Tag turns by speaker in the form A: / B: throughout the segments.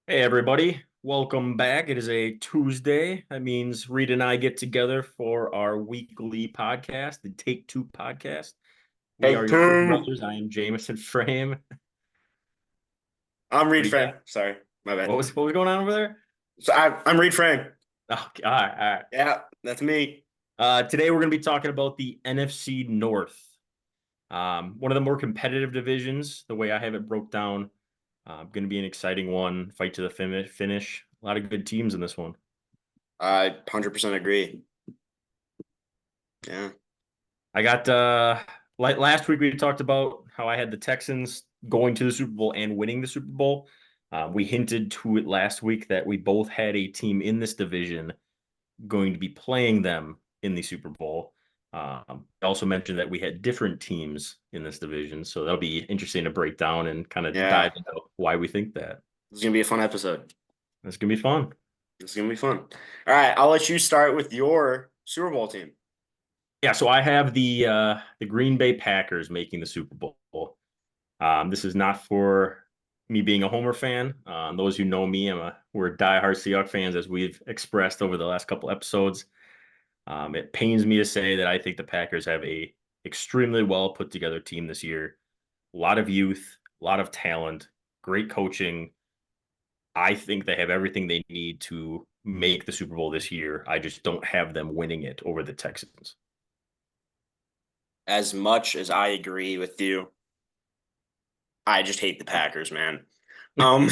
A: Hey everybody, welcome back. It is a Tuesday. That means Reed and I get together for our weekly podcast, the Take Two podcast. We
B: Hey,
A: are your two
B: Toon.
A: brothers. I am Jameson Frame.
B: I'm
A: What
B: Reed
A: do you got?
B: Frame. Sorry, my bad.
A: What was going on over there?
B: I'm Reed Frame.
A: Oh, all right, all right.
B: Yeah, that's me.
A: Today we're going to be talking about the NFC North, one of the more competitive divisions. The way I have it broke down, going to be an exciting one. Fight to the finish. A lot of good teams in this one.
B: I 100% agree. Yeah.
A: I got like last week we talked about how I had the Texans going to the Super Bowl and winning the Super Bowl. We hinted to it last week that we both had a team in this division going to be playing them in the Super Bowl. I also mentioned that we had different teams in this division, so that'll be interesting to break down and kind of
B: Yeah.
A: dive into why we think that.
B: This is gonna be a fun episode.
A: It's gonna be fun.
B: This is gonna be fun. All right, I'll let you start with your Super Bowl team.
A: Yeah, so I have the Green Bay Packers making the Super Bowl. This is not for me being a Homer fan. Those who know me, we're diehard Seahawks fans, as we've expressed over the last couple episodes. It pains me to say that I think the Packers have a extremely well put together team this year. A lot of youth, a lot of talent, great coaching. I think they have everything they need to make the Super Bowl this year. I just don't have them winning it over the Texans.
B: As much as I agree with you, I just hate the Packers, man. Um,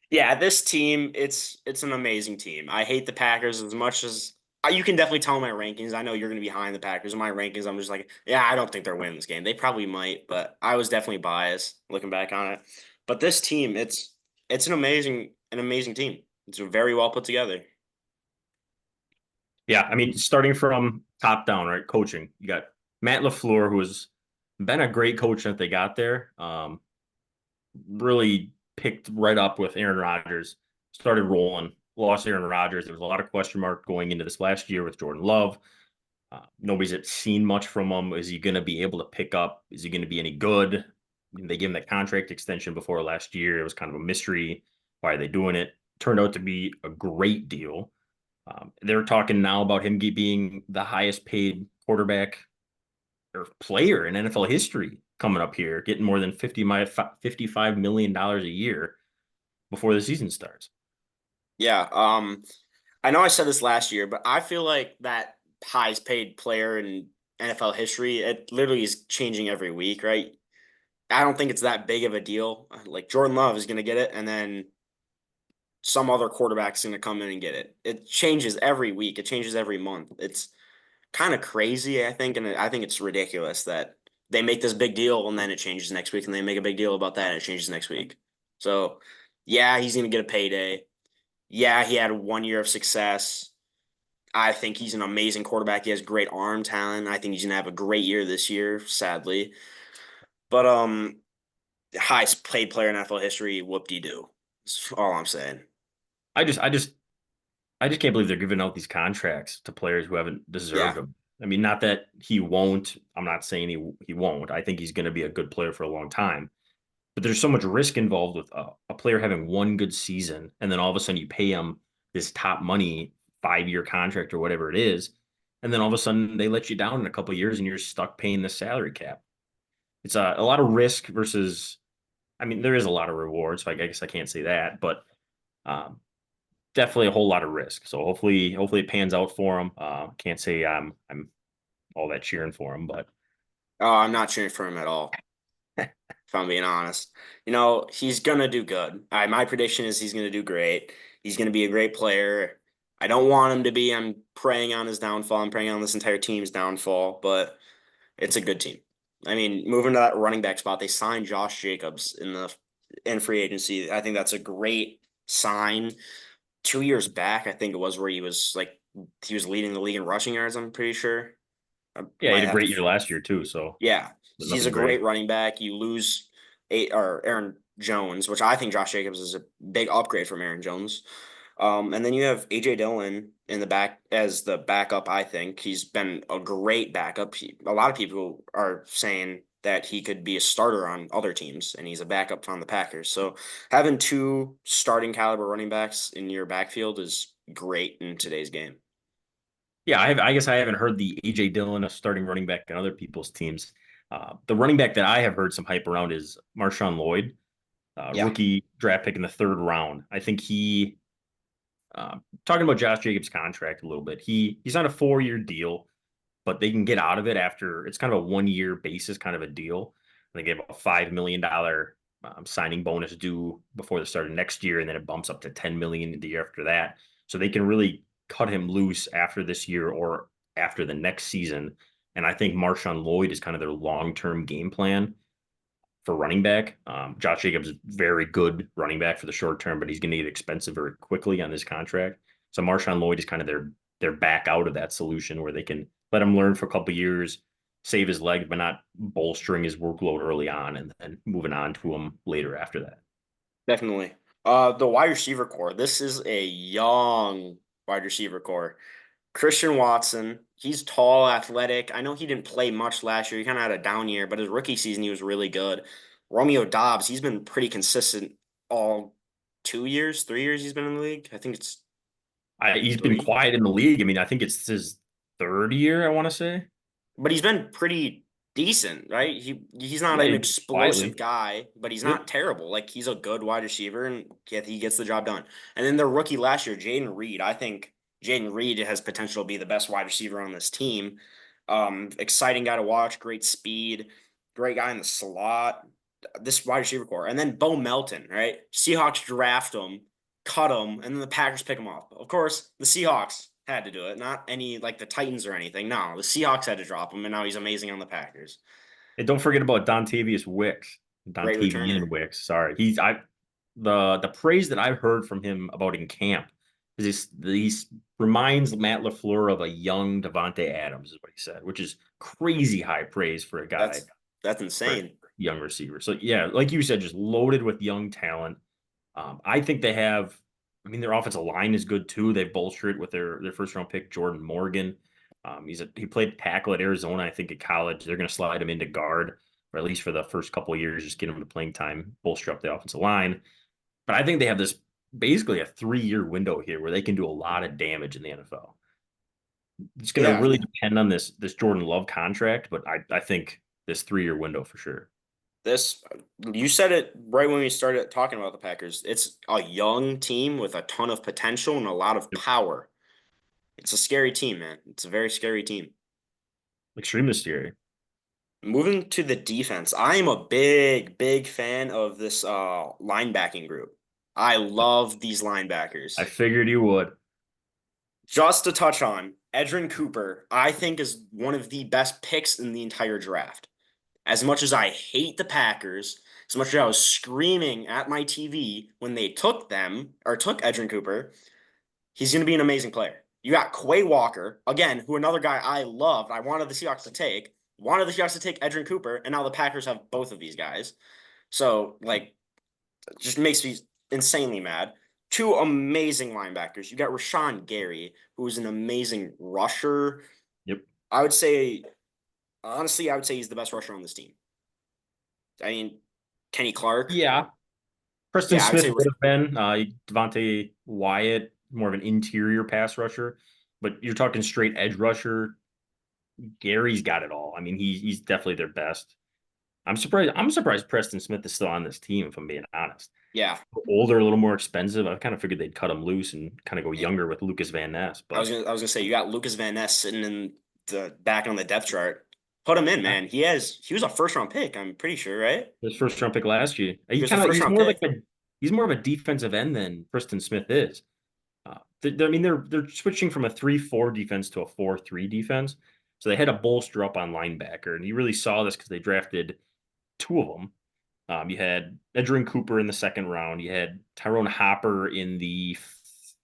B: yeah, this team, it's an amazing team. I hate the Packers as much as you can definitely tell my rankings. I know you're going to be behind the Packers. In my rankings, I'm just like, yeah, I don't think they're winning this game. They probably might, but I was definitely biased looking back on it. But this team, it's an amazing team. It's very well put together.
A: Yeah, I mean, starting from top down, right? Coaching. You got Matt LaFleur, who has been a great coach that they got there. Really picked right up with Aaron Rodgers, started rolling, lost Aaron Rodgers. There was a lot of question mark going into this last year with Jordan Love. Nobody's seen much from him. Is he going to be able to pick up? Is he going to be any good? They gave him that contract extension before last year. It was kind of a mystery. Why are they doing it? Turned out to be a great deal. They're talking now about him being the highest paid quarterback or player in NFL history coming up here, getting more than $55 million a year before the season starts.
B: Yeah. I know I said this last year, but I feel like that highest paid player in NFL history, it literally is changing every week, right? I don't think it's that big of a deal. Like Jordan Love is going to get it, and then some other quarterback's going to come in and get it. It changes every week. It changes every month. It's kind of crazy, I think, and I think it's ridiculous that they make this big deal and then it changes next week, and they make a big deal about that and it changes next week. So, yeah, he's going to get a payday. Yeah, he had 1 year of success. I think he's an amazing quarterback. He has great arm talent. I think he's gonna have a great year this year, sadly. But highest paid player in NFL history, whoop de doo. That's all I'm saying.
A: I just, I just, I just can't believe they're giving out these contracts to players who haven't deserved
B: Yeah,
A: them. I mean, not that he won't. I'm not saying he won't. I think he's going to be a good player for a long time. But there's so much risk involved with a player having one good season, and then all of a sudden you pay him this top money 5 year contract or whatever it is, and then all of a sudden they let you down in a couple of years, and you're stuck paying the salary cap. It's a lot of risk versus. I mean, there is a lot of reward, so I guess I can't say that, but um, definitely a whole lot of risk. So hopefully it pans out for him. Can't say I'm all that cheering for him, but
B: oh, I'm not cheering for him at all. If I'm being honest, he's gonna do good. My prediction is he's gonna do great. He's gonna be a great player. I don't want him to be. I'm praying on his downfall. I'm praying on this entire team's downfall, but it's a good team. I mean, moving to that running back spot, they signed Josh Jacobs in free agency. I think that's a great sign. 2 years back, I think it was where he was leading the league in rushing yards. I'm pretty sure. I
A: yeah, he
B: might
A: had a
B: have to.
A: great year last year too. So
B: Yeah, he's a
A: nothing
B: great
A: great.
B: running back. You lose Aaron Jones, which I think Josh Jacobs is a big upgrade from Aaron Jones. And then you have AJ Dillon in the back as the backup. I think he's been a great backup. A lot of people are saying that he could be a starter on other teams, and he's a backup on the Packers. So having two starting caliber running backs in your backfield is great in today's game.
A: Yeah, I guess I haven't heard the AJ Dillon of starting running back on other people's teams. The running back that I have heard some hype around is Marshawn Lloyd,
B: Yeah,
A: rookie draft pick in the third round. I think talking about Josh Jacobs' contract a little bit, he's on a 4-year deal, but they can get out of it after it's kind of a 1-year basis kind of a deal. They give a $5 million signing bonus due before the start of next year, and then it bumps up to 10 million the year after that. So they can really cut him loose after this year or after the next season. And I think Marshawn Lloyd is kind of their long-term game plan for running back. Josh Jacobs is very good running back for the short term, but he's going to get expensive very quickly on this contract. So Marshawn Lloyd is kind of their back out of that solution where they can let him learn for a couple of years, save his legs, but not bolstering his workload early on and then moving on to him later after that.
B: definitely. The wide receiver core. This is a young wide receiver core. Christian Watson, he's tall, athletic. I know he didn't play much last year. He kind of had a down year, but his rookie season, he was really good. Romeo Dobbs, he's been pretty consistent all 2 years, 3 years he's been in the league. I think it's
A: He's been
B: three,
A: quiet in the league. I mean, I think it's his third year, I want to say.
B: but he's been pretty decent, right? He's not an
A: Yeah,
B: explosive
A: quietly.
B: guy, but he's
A: Yep.
B: not terrible. Like he's a good wide receiver, and yet he gets the job done. And then the rookie last year, Jaden Reed. I think Jaden Reed has potential to be the best wide receiver on this team. Exciting guy to watch, great speed, great guy in the slot. This wide receiver core, and then Bo Melton, right? Seahawks draft him, cut him, and then the Packers pick him up. Of course, the Seahawks had to do it, not any like the Titans or anything. No, the Seahawks had to drop him, and now he's amazing on the Packers.
A: And don't forget about Dontavius Wicks.
B: Great
A: Dontavian
B: returner.
A: Wicks. Sorry. The praise that I've heard from him about in camp is he reminds Matt LaFleur of a young Devontae Adams, is what he said, which is crazy high praise for a guy,
B: That's
A: for a
B: insane.
A: young receiver. So yeah, like you said, just loaded with young talent. I think they have. I mean, their offensive line is good too. They've bolstered it with their first round pick Jordan Morgan. He played tackle at Arizona, I think, at college. They're going to slide him into guard, or at least for the first couple of years, just get him to playing time, bolster up the offensive line. But I think they have this basically a 3-year window here where they can do a lot of damage in the NFL. It's going to
B: Yeah,
A: really depend on this Jordan Love contract, but I think this 3-year window for sure.
B: this you said it right when we started talking about the Packers. It's a young team with a ton of potential and a lot of power. It's a scary team, man. It's a very scary team.
A: Extremely scary.
B: Moving to the defense, I am a big, big fan of this linebacking group. I love these
A: I
B: linebackers.
A: figured you would.
B: Just to touch on, Edrin Cooper, I think is one of the best picks in the entire draft. As much as I hate the Packers, as much as I was screaming at my TV when they took them or took Edrin Cooper, he's going to be an amazing player. You got Quay Walker, again, who another guy I loved. I wanted the Seahawks to take. Wanted the Seahawks to take Edrin Cooper, and now the Packers have both of these guys. So, like, it just makes me insanely mad. Two amazing linebackers. You got Rashawn Gary, who's an amazing rusher.
A: Yep.
B: I would say, honestly, I would say he's the best rusher on this team. I mean, Kenny Clark.
A: Yeah. Preston
B: Yeah, I would
A: Smith
B: say
A: would have been Devontae Wyatt, more of an interior pass rusher, but you're talking straight edge rusher. Gary's got it all. I mean, he's definitely their best. I'm surprised Preston Smith is still on this team, if I'm being honest.
B: yeah.
A: Older, a little more expensive. I kind of figured they'd cut him loose and kind of go younger with Lucas Van Ness, but
B: I was gonna say you got Lucas Van Ness sitting in the back on the depth chart. Put him in,
A: yeah,
B: man. He was a first round pick, I'm pretty sure, right?
A: his first round pick last year.
B: He was a first
A: He's
B: round
A: more like
B: pick.
A: he's more of a defensive end than Preston Smith is. I mean, they're switching from a 3-4 defense to a 4-3 defense. So they had to bolster up on linebacker, and you really saw this because they drafted two of them. You had Edrin Cooper in the second round. You had Tyrone Hopper in the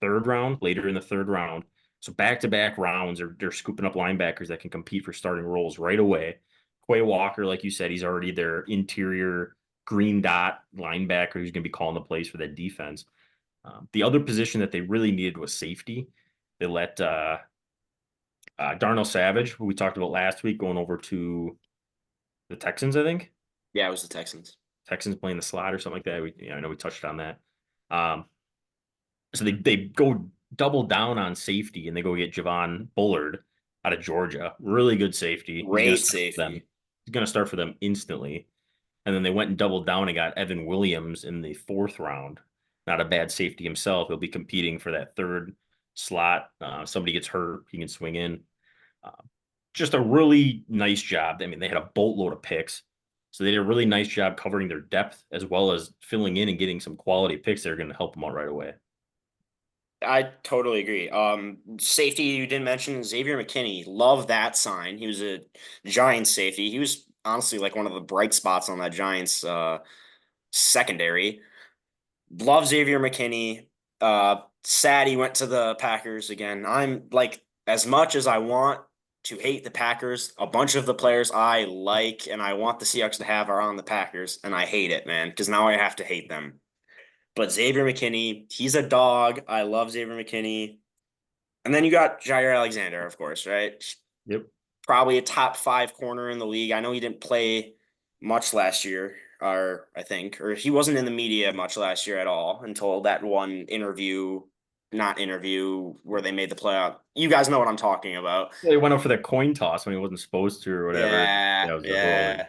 A: third round, later in the third round. So back-to-back rounds, they're scooping up linebackers that can compete for starting roles right away. Quay Walker, like you said, he's already their interior green dot linebacker who's going to be calling the plays for that defense. The other position that they really needed was safety. They let Darnell Savage, who we talked about last week, going over to The Texans, I think.
B: Yeah, it was the Texans.
A: Texans playing the slot or something like that. I know we touched on that. Um, so they go double down on safety and they go get Javon Bullard out of Georgia. Really good safety. He's going to
B: Great
A: start for them.
B: safety.
A: He's going to start for them instantly. And then they went and doubled down and got Evan Williams in the fourth round. Not a bad safety himself. He'll be competing for that third slot. Somebody gets hurt, he can swing in. Uh, just a really nice job. I mean, they had a boatload of picks. So they did a really nice job covering their depth as well as filling in and getting some quality picks that are going to help them out right away.
B: I totally agree. Safety you didn't mention Xavier McKinney. Love that sign. He was a Giants safety. He was honestly like one of the bright spots on that Giants secondary. Love Xavier McKinney. Sad he went to the Packers again. I'm like, as much as I want to hate the Packers, a bunch of the players I like and I want the Seahawks to have are on the Packers, and I hate it, man, because now I have to hate them. But Xavier McKinney, he's a dog. I love Xavier McKinney. And then you got Jair Alexander, of course, right?
A: Yep.
B: Probably a top 5 corner in the league. I know he didn't play much last year, or I think, or he wasn't in the media much last year at all until that one interview, not interview, where they made the playoff. You guys know what I'm talking about.
A: They went up for that coin toss when he wasn't supposed to or whatever.
B: Yeah,
A: That was the whole.
B: yeah.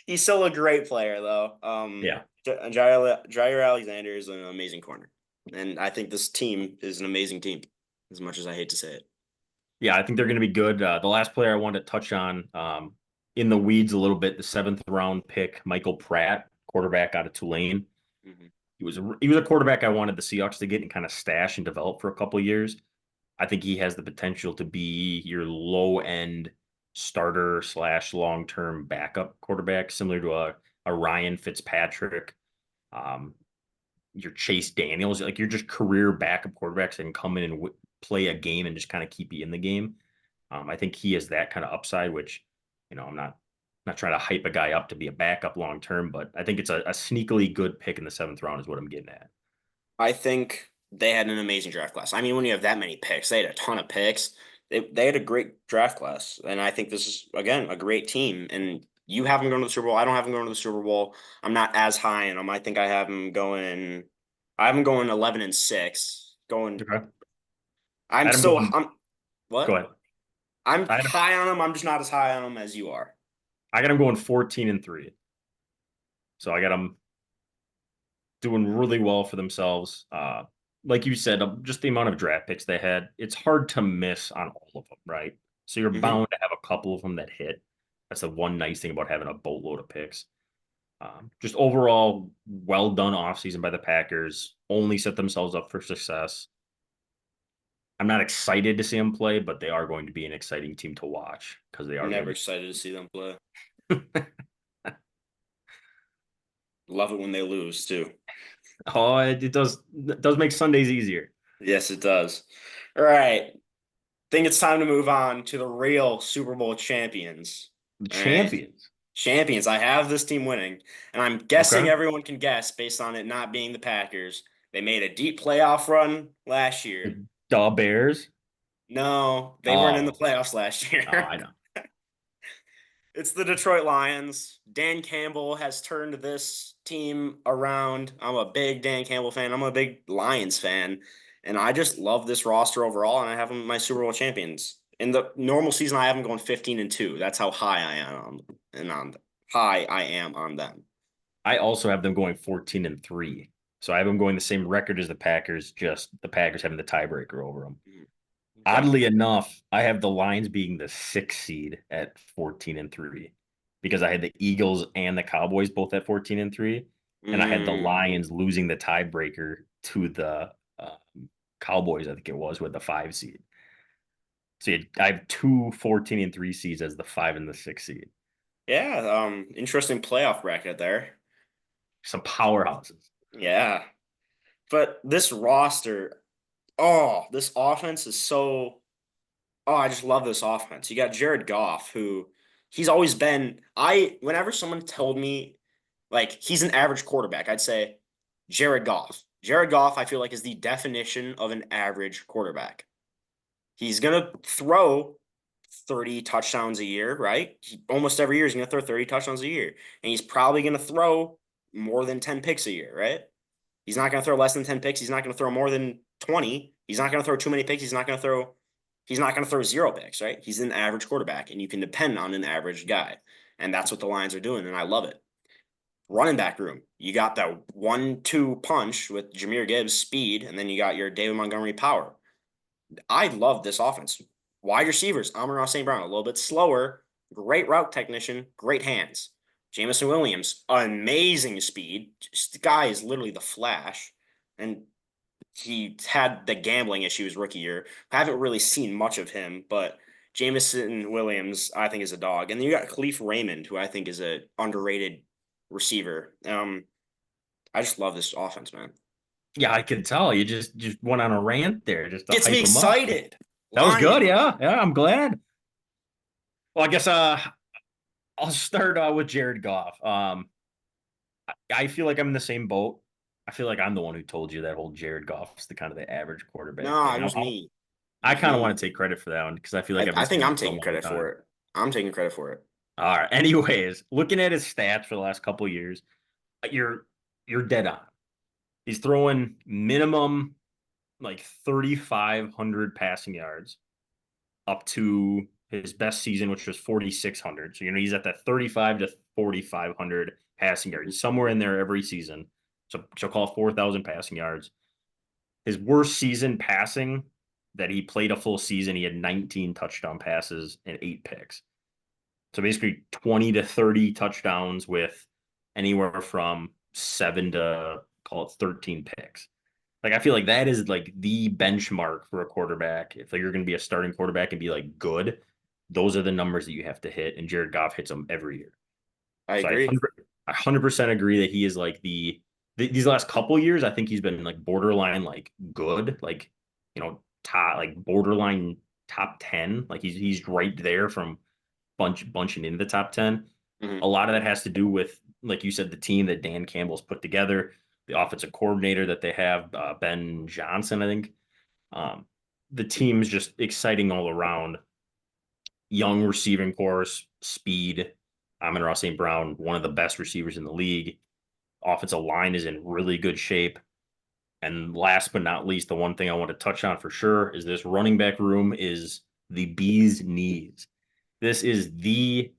B: He's still a great player, though.
A: Yeah.
B: Jair Alexander is an amazing corner. And I think this team is an amazing team, as much as I hate to say it.
A: Yeah, I think they're going to be good. The last player I wanted to touch on, in the weeds a little bit, the seventh round pick, Michael Pratt, quarterback out of Tulane.
B: Mm-hmm.
A: He was a quarterback I wanted the Seahawks to get and kind of stash and develop for a couple of years. I think he has the potential to be your low end starter slash long term backup quarterback, similar to a Ryan Fitzpatrick, um, your Chase Daniels, like you're just career backup quarterbacks that can come in and play a game and just kind of keep you in the game. I think he has that kind of upside, which, I'm not trying to hype a guy up to be a backup long term, but I think it's a sneakily good pick in the seventh round is what I'm getting at.
B: I think they had an amazing draft class. I mean, when you have that many picks, they had a ton of picks. They had a great draft class, and I think this is again a great team. And you have them going to the Super Bowl. I don't have them going to the Super Bowl. I'm not as high on them. I think I have them going. I have them going 11-6. Going.
A: Okay.
B: I'm
A: Adam,
B: still.
A: going,
B: I'm
A: go
B: what?
A: ahead.
B: I'm
A: I,
B: high on them. I'm just not as high on them as you are.
A: I got him going 14-3. So I got them doing really well for themselves. Like you said, just the amount of draft picks they had, it's hard to miss on all of them, right? So you're
B: Mm-hmm.
A: bound to have a couple of them that hit. That's the one nice thing about having a boatload of picks. Just overall, well done offseason by the Packers. Only set themselves up for success. I'm not excited to see them play, but they are going to be an exciting team to watch because they are going
B: Never
A: to
B: excited to see them play.
A: be.
B: Love it when they lose too.
A: Oh, it does make Sundays easier.
B: Yes, it does. All right. Think it's time to move on to the real Super Bowl champions.
A: The
B: All right.
A: champions.
B: Champions. I have this team winning, and I'm guessing
A: Okay.
B: everyone can guess based on it not being the Packers. They made a deep playoff run last year.
A: The Bears.
B: No, they weren't in the
A: Oh,
B: playoffs last
A: oh,
B: year.
A: I know.
B: It's the Detroit Lions. Dan Campbell has turned this team around. I'm a big Dan Campbell fan. I'm a big Lions fan. And I just love this roster overall, and I have them my Super Bowl champions. In the normal season, I have them going 15-2. That's how high I am on high I am on them.
A: I also have them going 14-3. So I have them going the same record as the Packers, just the Packers having the tiebreaker over them.
B: Mhm. Okay.
A: Oddly enough, I have the Lions being the 6th seed at 14-3 because I had the Eagles and the Cowboys both at 14-3, and I had the
B: Mm,
A: Lions losing the tiebreaker to the Cowboys, I think it was, with the 5 seed. So I have two 14-3 seeds as the 5 and the 6 seed.
B: yeah, interesting playoff bracket there.
A: Some powerhouses.
B: Yeah. But this roster, oh, this offense is so oh, I just love this offense. You got Jared Goff, who he's always been. Whenever someone told me like he's an average quarterback, I'd say Jared Goff. Jared Goff, I feel like, is the definition of an average quarterback. He's gonna throw 30 touchdowns a year, right? Almost every year he's going to throw 30 touchdowns a year. And he's probably going to throw more than 10 picks a year, right? He's not going to throw less than 10 picks. He's not going to throw more than 20. He's not going to throw too many picks. He's not going to throw zero picks, right? He's an average quarterback, and you can depend on an average guy. And that's what the Lions are doing, and I love it. Running back room. You got that 1-2 punch with Jahmyr Gibbs speed, and then you got your David Montgomery power. I love this offense. Wide receivers, Amon-Ra St. Brown, a little bit slower, great route technician, great hands. Jameson Williams, amazing speed. Just, the guy is literally the Flash. And he had the gambling issues rookie year. I haven't really seen much of him, but Jameson Williams, I think, is a dog. And then you got Khalif Raymond, who I think is a underrated receiver. I just love this offense, man.
A: Yeah, I can tell. You just went on a rant there just to
B: Gets
A: hype
B: me
A: him up.
B: excited.
A: That was good.
B: Lions.
A: Yeah, yeah. I'm glad. Well, I guess I'll start with Jared Goff. I feel like I'm in the same boat. I feel like I'm the one who told you that whole Jared Goff is the kind of the average quarterback
B: No,
A: thing.
B: it was me. It
A: I
B: was
A: kind of
B: me.
A: want to take credit for that one because I feel like I've been
B: I think
A: saying
B: I'm
A: it for a
B: taking
A: long
B: credit for
A: time.
B: it. I'm taking credit for it.
A: All right. Anyways, looking at his stats for the last couple of years, you're you're dead on. He's throwing minimum like 3,500 passing yards up to his best season, which was 4,600. So he's at that 35 to 4,500 passing yards, somewhere in there every season. So call it 4,000 passing yards. His worst season passing that he played a full season, he had 19 touchdown passes and 8 picks. So basically 20 to 30 touchdowns with anywhere from 7 to call it 13 picks. Like I feel like that is like the benchmark for a quarterback. If you're going to be a starting quarterback and be like good, those are the numbers that you have to hit. And Jared Goff hits them every year.
B: I
A: So
B: agree.
A: 100% agree that he is like these last couple years. I think he's been like borderline like good, like top like borderline top 10. Like he's right there from bunching into the top 10.
B: Mhm.
A: A lot of that has to do with, like you said, the team that Dan Campbell's put together, the offensive coordinator that they have, Ben Johnson, I think. Um, the team's just exciting all around. Young receiving course, speed. Amon-Ra St. Brown, one of the best receivers in the league. Offensive line is in really good shape. And last but not least, the one thing I want to touch on for sure is this running back room is the bee's knees. This is the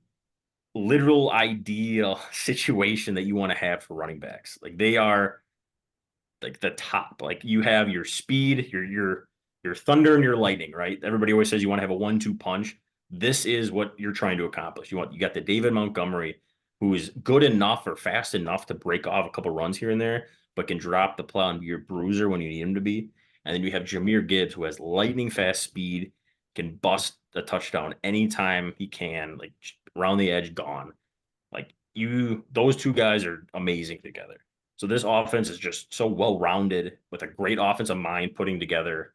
A: literal ideal situation that you want to have for running backs. Like they are like the top. Like you have your speed, your thunder and your lightning, right? Everybody always says you want to have a 1-2 punch. This is what you're trying to accomplish. You got the David Montgomery, who is good enough or fast enough to break off a couple runs here and there, but can drop the plow and be your bruiser when you need him to be. And then you have Jahmyr Gibbs, who has lightning fast speed, can bust a touchdown anytime he can, like around the edge, gone. Like those two guys are amazing together. So this offense is just so well rounded with a great offensive mind putting together.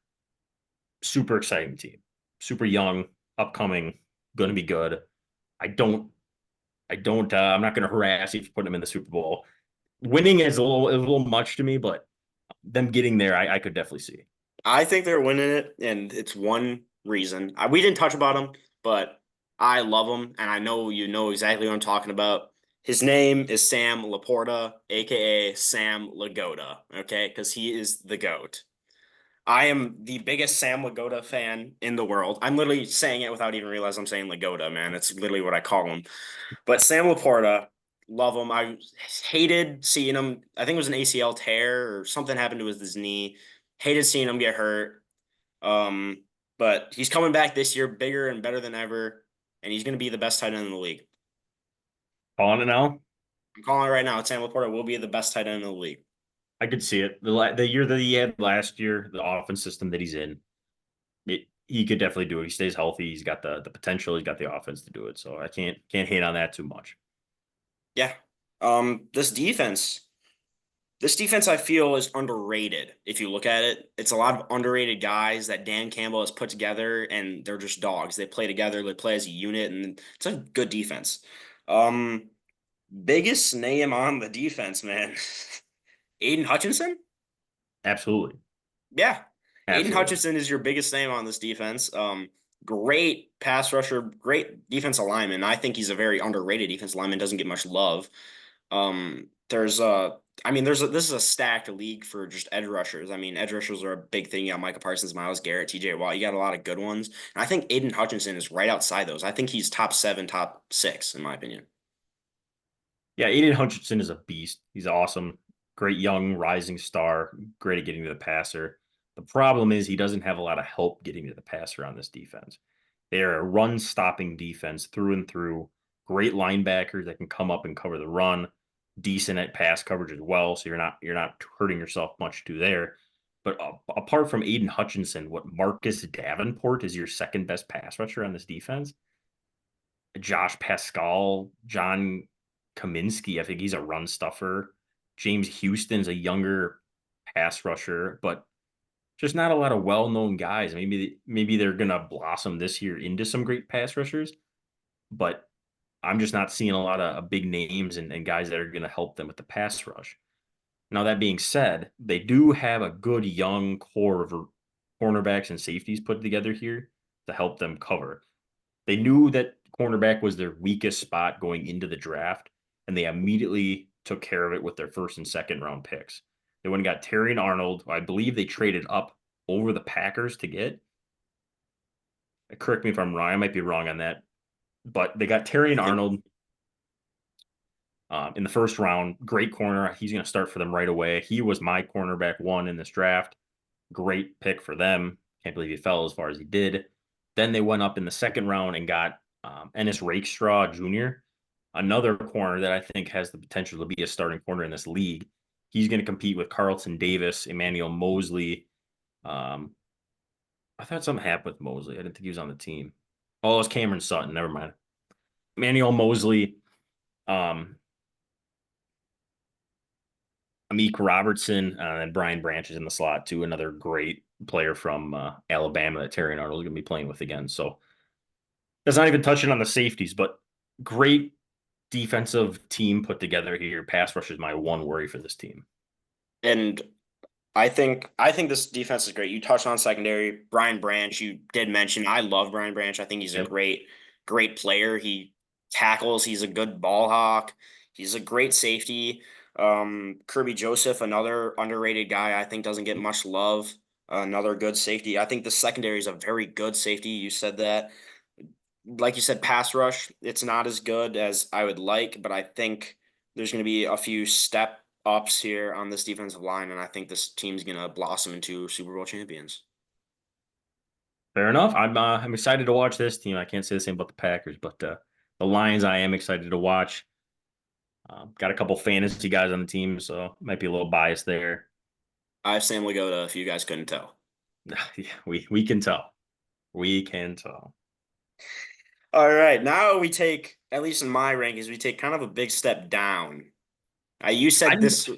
A: Super exciting team, super young, upcoming, going to be good. I don't, I'm not going to harass you for putting them in the Super Bowl. Winning is a little much to me, but them getting there, I could definitely see.
B: I think they're winning it, and it's one reason. We didn't touch about him, but I love him, and I know you know exactly what I'm talking about. His name is Sam Laporta, aka Sam Lagoda, okay? Because he is the GOAT. I am the biggest Sam Lagoda fan in the world. I'm literally saying it without even realizing I'm saying Lagoda, man. It's literally what I call him. But Sam Laporta, love him. I hated seeing him. I think it was an ACL tear or something happened to his knee. Hated seeing him get hurt. Um, but he's coming back this year, bigger and better than ever, and he's going to be the best tight end in the league.
A: Calling it now.
B: I'm calling it right now. Sam Laporta will be the best tight end in the league.
A: I could see it. The year that he had last year, the offense system that he's in, he could definitely do it. He stays healthy. He's got the potential. He's got the offense to do it. So I can't hate on that too much.
B: Yeah. This defense. This defense, I feel, is underrated. If you look at it, it's a lot of underrated guys that Dan Campbell has put together, and they're just dogs. They play together, they play as a unit, and it's a good defense. Um, Biggest name on the defense, man. Aiden Hutchinson?
A: Absolutely.
B: Yeah. Aiden
A: Absolutely.
B: Hutchinson is your biggest name on this defense. great pass rusher, great defensive lineman. I think he's a very underrated defensive lineman, doesn't get much love. There's I mean, this is a stacked league for just edge rushers. I mean, edge rushers are a big thing. You got Micah Parsons, Myles Garrett, TJ Watt. You got a lot of good ones. And I think Aiden Hutchinson is right outside those. I think he's top 7, top 6, in my opinion.
A: Yeah, Aiden Hutchinson is a beast. He's awesome. Great young rising star. Great at getting to the passer. The problem is he doesn't have a lot of help getting to the passer on this defense. They are a run stopping defense through and through. Great linebackers that can come up and cover the run. Decent at pass coverage as well. So you're not hurting yourself much to there. But apart from Aiden Hutchinson, what Marcus Davenport is your second best pass rusher on this defense. Josh Pascal, John Kaminsky, I think he's a run stuffer. James Houston's a younger pass rusher, but just not a lot of well-known guys. Maybe they're gonna blossom this year into some great pass rushers, but I'm just not seeing a lot of big names and guys that are gonna help them with the pass rush. Now that being said, they do have a good young core of cornerbacks and safeties put together here to help them cover. They knew that cornerback was their weakest spot going into the draft, and they immediately took care of it with their first and second round picks. They went and got Terry and Arnold. I believe they traded up over the Packers to get. Correct me if I'm wrong. I might be wrong on that. But they got Terry and Arnold in the first round. Great corner. He's going to start for them right away. He was my cornerback 1 in this draft. Great pick for them. Can't believe he fell as far as he did. Then they went up in the second round and got Ennis Rakestraw Jr., another corner that I think has the potential to be a starting corner in this league. He's going to compete with Carlton Davis, Emmanuel Mosley. I thought something happened with Mosley. I didn't think he was on the team. Oh, it was Cameron Sutton. Never mind. Emmanuel Mosley, Amik Robertson, and Brian Branch is in the slot too. Another great player from Alabama that Terry and Arnold is going to be playing with again. So that's not even touching on the safeties, but great defensive team put together here. Pass rush is my one worry for this team.
B: And I think this defense is great. You touched on secondary, Brian Branch. You did mention I love Brian Branch. I think he's a
A: Yep.
B: great player. He tackles. He's a good ball hawk. He's a great safety. Kirby Joseph, another underrated guy. I think doesn't get much love. Another good safety. I think the secondary is a very good safety. You said that. Like you said, pass rush. It's not as good as I would like, but I think there's going to be a few step ups here on this defensive line, and I think this team's gonna blossom into Super Bowl champions.
A: Fair enough. I'm excited to watch this team. I can't say the same about the Packers, but the Lions I am excited to watch. Got a couple fantasy guys on the team, so might be a little biased there.
B: I have Sam Lagoda, if you guys couldn't tell.
A: Yeah, we can tell. We can tell.
B: All right, now we take, at least in my rankings, we take kind of a big step down. You said
A: I'm
B: this.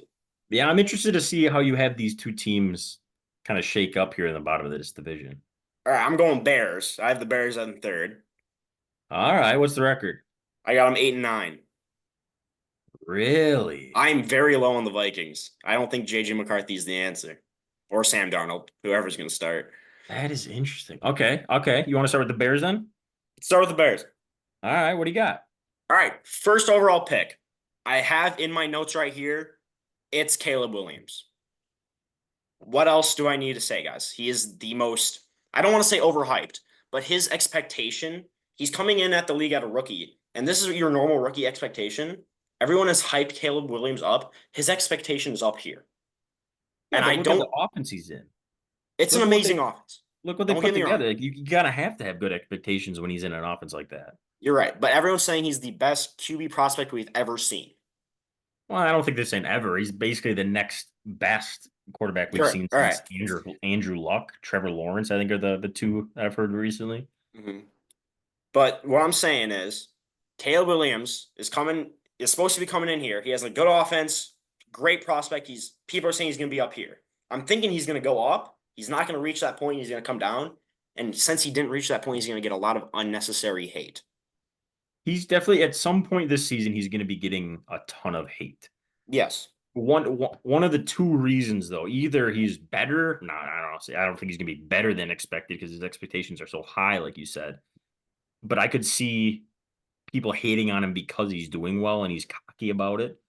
A: Yeah, I'm interested to see how you have these two teams kind of shake up here in the bottom of this division.
B: All right, I'm going Bears. I have the Bears in third.
A: All right, what's the record?
B: I got them 8-9.
A: Really?
B: I'm very low on the Vikings. I don't think JJ McCarthy is the answer, or Sam Darnold, whoever's going to start.
A: That is interesting. Okay. You want to start with the Bears then?
B: Let's start with the Bears.
A: All right, what do you got?
B: All right, first overall pick. I have in my notes right here, it's Caleb Williams. What else do I need to say, guys? He is the most, I don't want to say overhyped, but his expectation, he's coming in at the league at a rookie, and this is your normal rookie expectation. Everyone has hyped Caleb Williams up. His expectation is up here.
A: Yeah,
B: And
A: but
B: I
A: look at the
B: don't,
A: offense he's in.
B: it's an
A: Look at what
B: amazing
A: they
B: offense.
A: look what they
B: Don't
A: put
B: get me wrong.
A: together. Like, you gotta have to have good expectations when he's in an offense like that.
B: You're right, but everyone's saying he's the best QB prospect we've ever seen.
A: Well, I don't think they're saying ever. He's basically the next best quarterback we've
B: You're right.
A: seen
B: All
A: since
B: right.
A: Andrew Luck, Trevor Lawrence. I think are the two that I've heard recently.
B: Mm-hmm. But what I'm saying is, Caleb Williams is supposed to be coming in here. He has a good offense, great prospect. People are saying he's going to be up here. I'm thinking he's going to go up. He's not going to reach that point. He's going to come down. And since he didn't reach that point, he's going to get a lot of unnecessary hate.
A: He's definitely at some point this season he's going to be getting a ton of hate.
B: Yes.
A: one of the two reasons though, either he's better. No, I don't see. I don't think he's gonna be better than expected because his expectations are so high, like you said. But I could see people hating on him because he's doing well and he's cocky about it.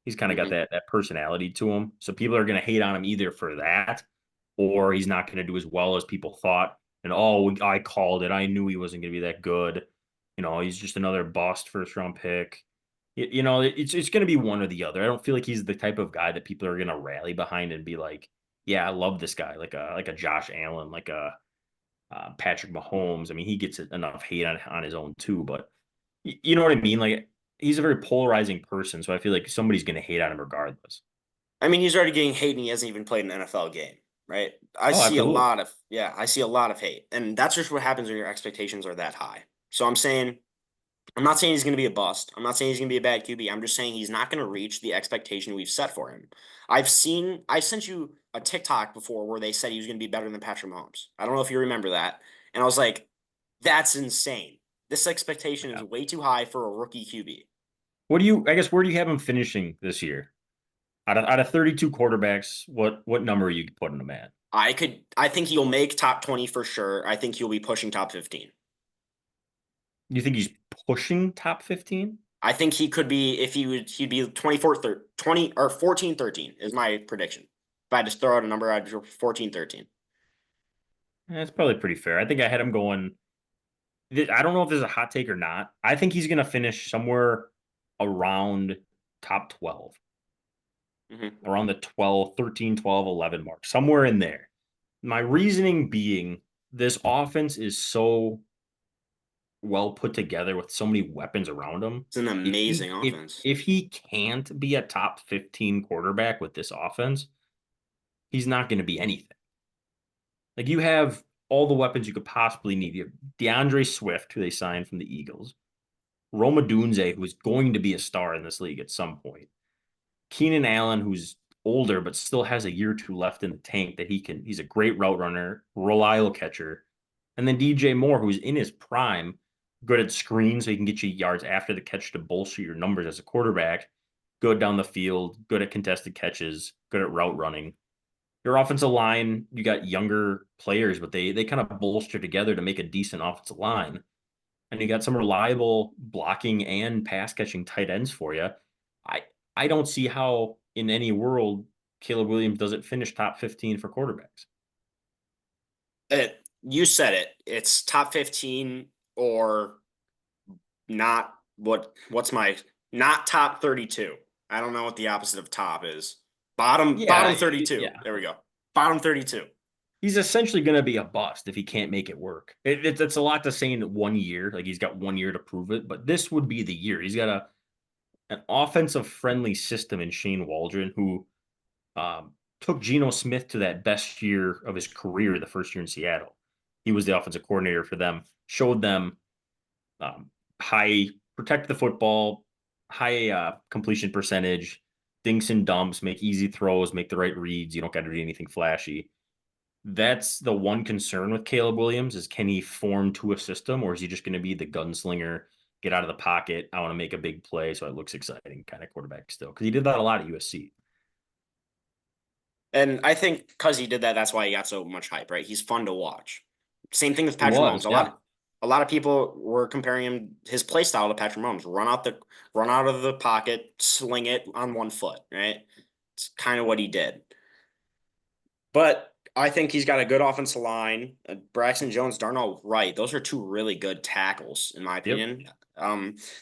A: He's kind of got
B: Mhm.
A: that personality to him. So people are going to hate on him either for that or he's not going to do as well as people thought. And oh, I called it. I knew he wasn't going to be that good. He's just another bust first round pick. It's going to be one or the other. I don't feel like he's the type of guy that people are going to rally behind and be like, yeah, I love this guy, like a Josh Allen, like a Patrick Mahomes. I mean, he gets enough hate on his own too, but you know what I mean? Like he's a very polarizing person, so I feel like somebody's going to hate on him regardless.
B: I mean, he's already getting hate and he hasn't even played an NFL game, right?
A: Oh, absolutely.
B: I see a lot of hate. And that's just what happens when your expectations are that high. So I'm not saying he's going to be a bust. I'm not saying he's going to be a bad QB. I'm just saying he's not going to reach the expectation we've set for him. I sent you a TikTok before where they said he was going to be better than Patrick Mahomes. I don't know if you remember that. And I was like, that's insane. This expectation is
A: Yeah.
B: way too high for a rookie QB.
A: I guess, where do you have him finishing this year? Out of 32 quarterbacks, what number are you putting him at?
B: I think he'll make top 20 for sure. I think he'll be pushing top 15.
A: You think he's pushing top 15?
B: I think he could be if he'd be 24 30, 20 or 14 13 is my prediction. If I just throw out a number, I'd go 14 13.
A: That's probably pretty fair. I think I had him going. I don't know if this is a hot take or not. I think he's going to finish somewhere around top 12,
B: Mm-hmm.
A: around the 12, 13, 12, 11 mark, somewhere in there. My reasoning being this offense is so well put together with so many weapons around him.
B: It's an
A: If
B: amazing
A: he if
B: offense.
A: if he can't be a top 15 quarterback with this offense, he's not going to be anything. Like you have all the weapons you could possibly need. You have DeAndre Swift, who they signed from the Eagles, Roma Dunze, who is going to be a star in this league at some point, Keenan Allen, who's older but still has a year or two left in the tank that he's a great route runner, reliable catcher. And then DJ Moore, who's in his prime, good at screens, so he can get you yards after the catch to bolster your numbers as a quarterback, good down the field, good at contested catches, good at route running. Your offensive line, you got younger players, but they kind of bolster together to make a decent offensive line. And you got some reliable blocking and pass catching tight ends for you. I I don't see how in any world Caleb Williams doesn't finish top 15 for quarterbacks.
B: You said it. It's top 15 or not what's my not top 32. I don't know what the opposite of top is. Bottom
A: Yeah,
B: 32.
A: yeah.
B: There we go. Bottom 32.
A: He's essentially going to be a bust if he can't make it work. It's a lot to say in 1 year. Like he's got 1 year to prove it, but this would be the year. He's got an offensive friendly system in Shane Waldron, who took Geno Smith to that best year of his career, the first year in Seattle. He was the offensive coordinator for them, showed them um, high protect the football, high completion percentage, dinks and dumps, make easy throws, make the right reads. You don't got to do anything flashy. That's the one concern with Caleb Williams is can he form to a system or is he just going to be the gunslinger, get out of the pocket? I want to make a big play so it looks exciting kind of quarterback still because he did that a lot at USC.
B: And I think because he did that, that's why he got so much hype, right? He's fun to watch. Same thing with
A: He
B: Patrick Mahomes.
A: was, yeah.
B: A lot of people were comparing his play style to Patrick Mahomes. Run out of the pocket, sling it on one foot, right? It's kind of what he did. But I think he's got a good offensive line. Braxton Jones, Darnell Wright, those are two really good tackles, in my
A: Yep.
B: opinion.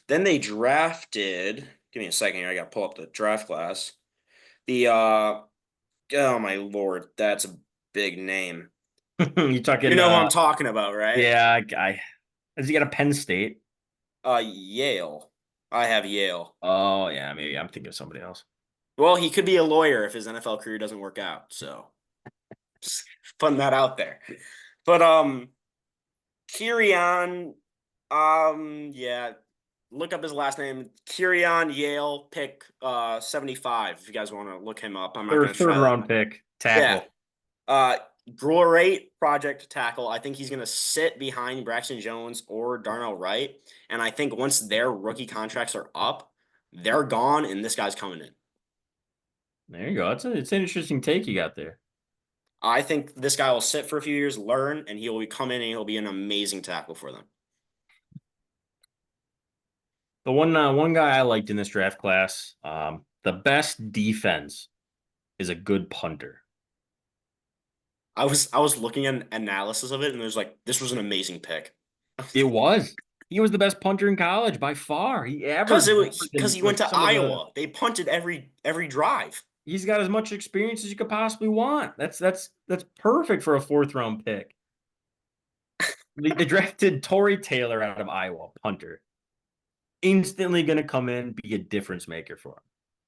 B: Then they drafted. Give me a second here. I got to pull up the draft class. The oh my lord, that's a big name.
A: You
B: You
A: talking
B: know who I'm talking about, right?
A: yeah, has he got a Penn State?
B: Yale. I have Yale.
A: Oh yeah, maybe I'm thinking of somebody else.
B: Well, he could be a lawyer if his NFL career doesn't work out. So just putting that out there. But Kirion, yeah, look up his last name. Kirion Yale, pick 75. If you guys want to look him up, I'm not
A: Third
B: gonna
A: third
B: try that.
A: round pick,
B: Yeah.
A: tackle.
B: Great project tackle. I think he's going to sit behind Braxton Jones or Darnell Wright. And I think once their rookie contracts are up, they're gone and this guy's coming in.
A: There you go. It's an interesting take you got there.
B: I think this guy will sit for a few years, learn, and he'll come in and he'll be an amazing tackle for them.
A: The one guy I liked in this draft class, the best defense is a good punter.
B: I was looking at analysis of it, and there's like this was an amazing pick.
A: It was. He was the best punter in college by far. He
B: Because
A: averaged
B: it
A: more
B: was because
A: than
B: he went
A: like
B: to
A: some of the.
B: Iowa. They punted every drive.
A: He's got as much experience as you could possibly want. That's perfect for a fourth round pick. They drafted Torrey Taylor out of Iowa, punter. Instantly going to come in, be a difference maker for him.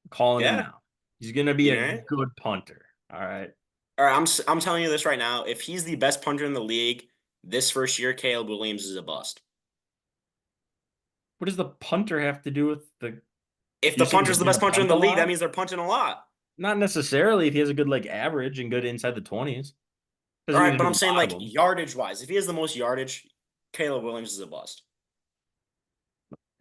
A: I'm calling it
B: Yeah,
A: now. He's going to be
B: you
A: a
B: know.
A: good punter. All right.
B: All right, I'm telling you this right now. If he's the best punter in the league this first year, Caleb Williams is a bust.
A: What does the punter have to do with the?
B: If
A: You're
B: the
A: saying
B: punter's
A: they're
B: the
A: going
B: best
A: to
B: punter in
A: punt a
B: the league, that
A: lot?
B: means they're punting a lot.
A: Not necessarily if he has a good like average and good inside the 20s.
B: All
A: Doesn't mean
B: right,
A: to
B: but
A: do
B: I'm
A: a
B: saying
A: lot of
B: like
A: them.
B: yardage wise, if he has the most yardage, Caleb Williams is a bust.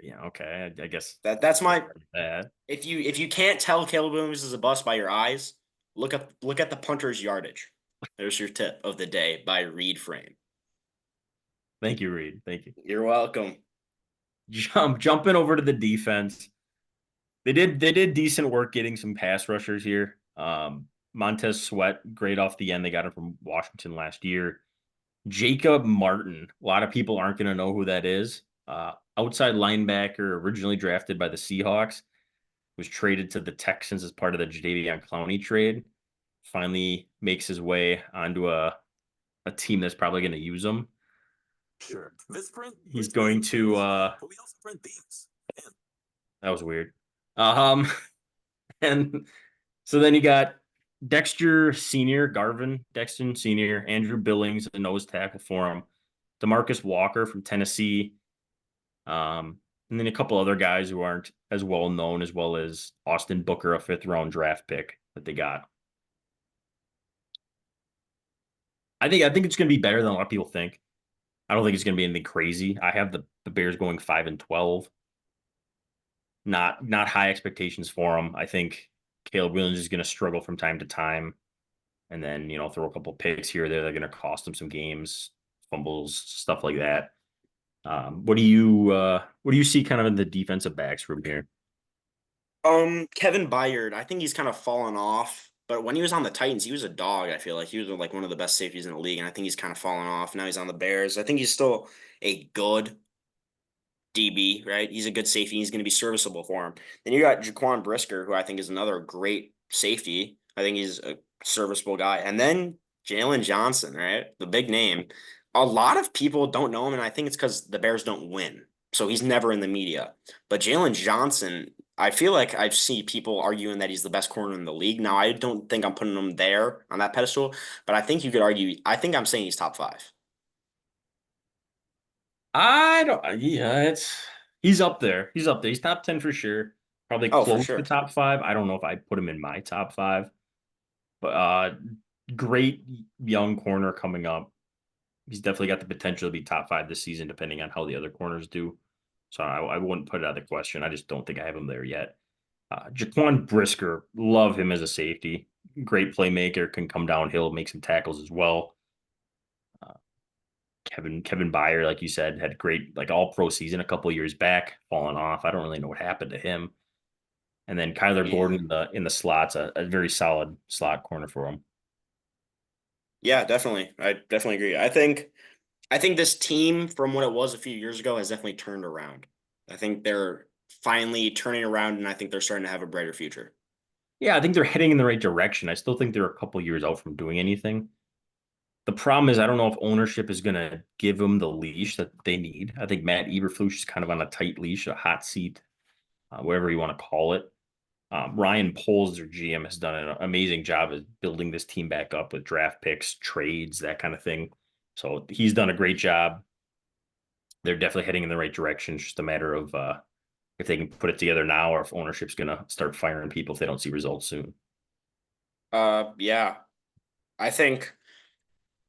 A: Yeah, okay. I guess
B: That's my
A: that.
B: if you can't tell Caleb Williams is a bust by your eyes, look at the punter's yardage. There's your tip of the day by Reed Frame.
A: Thank you, Reed. Thank you.
B: You're welcome.
A: Jumping over to the defense. They did decent work getting some pass rushers here. Montez Sweat, great off the end. They got him from Washington last year. Jacob Martin. A lot of people aren't going to know who that is. Outside linebacker, originally drafted by the Seahawks, was traded to the Texans as part of the Jadeveon Clowney trade. Finally makes his way onto a team that's probably going to use him.
C: Sure. This print.
A: He's going to.
C: But we also print these.
A: That was weird. Um, and so then you got Dexter Senior, Garvin Dexter Senior, Andrew Billings, a nose tackle for him, Demarcus Walker from Tennessee, and then a couple other guys who aren't as well known, as well as Austin Booker, a fifth round draft pick that they got. I think it's going to be better than a lot of people think. I don't think it's going to be anything crazy. I have the Bears going 5-12. Not high expectations for them. I think Caleb Williams is going to struggle from time to time, and then throw a couple picks here or there. They're going to cost them some games, fumbles, stuff like that. What do you see kind of in the defensive backs room here?
B: Kevin Byard, I think he's kind of fallen off. But when he was on the Titans, he was a dog. I feel like he was like one of the best safeties in the league, and I think he's kind of fallen off. Now he's on the Bears. I think he's still a good DB, right? He's a good safety. He's going to be serviceable for him. Then you got Jaquan Brisker, who I think is another great safety. I think he's a serviceable guy. And then Jalen Johnson, right? The big name. A lot of people don't know him, and I think it's because the Bears don't win. So he's never in the media. But Jalen Johnson, I feel like I've seen people arguing that he's the best corner in the league. Now, I don't think I'm putting him there on that pedestal, but I think you could argue, I think I'm saying he's top five.
A: I don't. Yeah, he's up there. He's up there. He's top 10 for sure. Probably
B: Oh, for
A: close to
B: sure.
A: top five. I don't know if I put him in my top five, but great young corner coming up. He's definitely got the potential to be top five this season, depending on how the other corners do. So I wouldn't put it out of the question. I just don't think I have him there yet. Jaquan Brisker, love him as a safety. Great playmaker, can come downhill, make some tackles as well. Uh, Kevin Byard, like you said, had great like all pro season a couple years back, falling off. I don't really know what happened to him. And then Kyler
B: Yeah.
A: Gordon in the slots, a very solid slot corner for him.
B: Yeah, definitely. I definitely agree. I think this team from what it was a few years ago has definitely turned around. I think they're finally turning around and I think they're starting to have a brighter future.
A: Yeah, I think they're heading in the right direction. I still think they're a couple years out from doing anything. The problem is I don't know if ownership is going to give them the leash that they need. I think Matt Eberflus is kind of on a tight leash, a hot seat, whatever you want to call it. Ryan Poles, their GM, has done an amazing job of building this team back up with draft picks, trades, that kind of thing. So he's done a great job. They're definitely heading in the right direction. It's just a matter of if they can put it together now or if ownership's going to start firing people if they don't see results soon.
B: Yeah. I think,